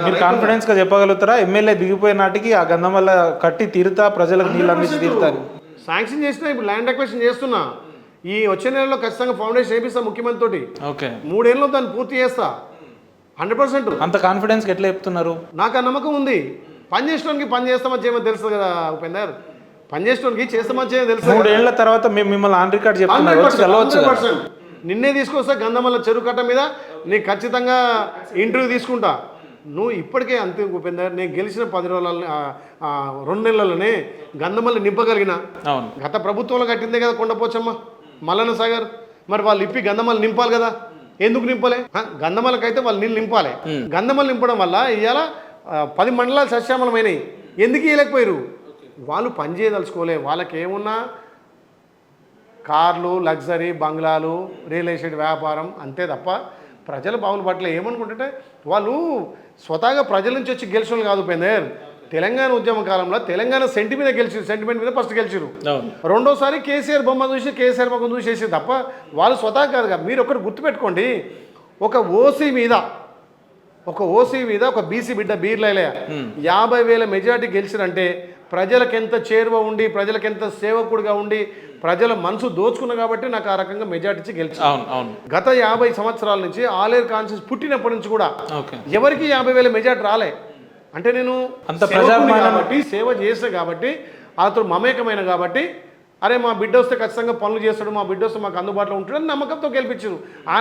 మీరు కాన్ఫిడెన్స్ గా చెప్పగలుగుతారా ఎమ్మెల్యే దిగిపోయే నాటికి ఆ గంధమల్ల కట్టి తీరుతా ప్రజలకు నీళ్ళు అందించి తీరుతారు? శాంక్షన్ చేసినా, ఇప్పుడు ల్యాండ్ అక్విజిషన్ చేస్తున్నా. ఈ వచ్చే నెలలో ఖచ్చితంగా ఫౌండేషన్ వేపిస్తా ముఖ్యమంత్రి తోటి. ఓకే, 3 ఏళ్ళలో దాన్ని పూర్తి చేస్తా 100%. అంత కాన్ఫిడెన్స్ ఎట్లా చెప్తున్నారు? నాకు ఆ నమ్మకం ఉంది. పని చేసేటోనికి పని చేస్తామని చేయమని తెలుసు కదా ఉపేందర్, పని చేసేటోనికి చేస్తామని చేయమని తెలుసు. 3 ఏళ్ల తర్వాత మేము మిమ్మల్ని ఆన్ రికార్డ్ చెప్తున్నారు, వచ్చి కలవచ్చు కదా. 100%. నిన్నే తీసుకొస్తా గంధమల్ల చెరువు కట్ట మీద నీకు ఖచ్చితంగా ఇంటర్వ్యూ తీసుకుంటా. నువ్వు ఇప్పటికే అంతే ఉపేందర్, నేను గెలిచిన 10 రోజుల 2 నెలలనే గంధమల్లి నింపగలిగిన. అవును, గత ప్రభుత్వంలో కట్టిందే కదా కొండపోచమ్మ, మల్లన్న సాగర్. మరి వాళ్ళు ఇప్పి గంధమల్లి నింపాలి కదా, ఎందుకు నింపలే? గంధమల్లకైతే వాళ్ళు నీళ్ళు నింపాలి. గంధమల్లి నింపడం వల్ల ఇవాళ 10 మండలాలు సస్యామలమైనవి. ఎందుకు ఇవ్వలేకపోయారు? వాళ్ళు పని చేయదలుచుకోలే. వాళ్ళకి ఏమున్నా కార్లు, లగ్జరీ బంగ్లాలు, రియల్ ఎస్టేట్ వ్యాపారం అంతే తప్ప ప్రజల బావుల పట్ల ఏమనుకుంటుంటే వాళ్ళు స్వతహాగా ప్రజల నుంచి వచ్చి గెలిచిన కాదు ఉపేందర్. తెలంగాణ ఉద్యమ కాలంలో తెలంగాణ సెంటిమెంట్ మీద ఫస్ట్ గెలిచారు. రెండోసారి కేసీఆర్ బొమ్మ చూసి కేసీఆర్ ముఖం చూసేసి తప్ప వాళ్ళు స్వతహా కాదుగా. మీరు ఒకటి గుర్తుపెట్టుకోండి, ఒక ఓసీ మీద ఒక బీసీ బిడ్డ బీర్లైలే 50,000 మెజార్టీ గెలిచిరంటే ప్రజలకు ఎంత చేరువ ఉండి, ప్రజలకు ఎంత సేవకుడిగా ఉండి, ప్రజల మనసు దోచుకున్నా కాబట్టి నాకు ఆ రకంగా మెజార్టీ ఇచ్చి గెలిచాను. గత 50 సంవత్సరాల నుంచి ఆలేరు కాన్షియస్ పుట్టినప్పటి నుంచి కూడా ఎవరికి 50,000 మెజార్టీ రాలే. అంటే నేను అంత కాబట్టి సేవ చేసా కాబట్టి అతను మమేకమైన కాబట్టి, అరే మా బిడ్డ వస్తే ఖచ్చితంగా పనులు చేస్తాడు, మా బిడ్డ వస్తే మాకు అందుబాటులో ఉంటాడు అని నమ్మకంతో గెలిపించారు.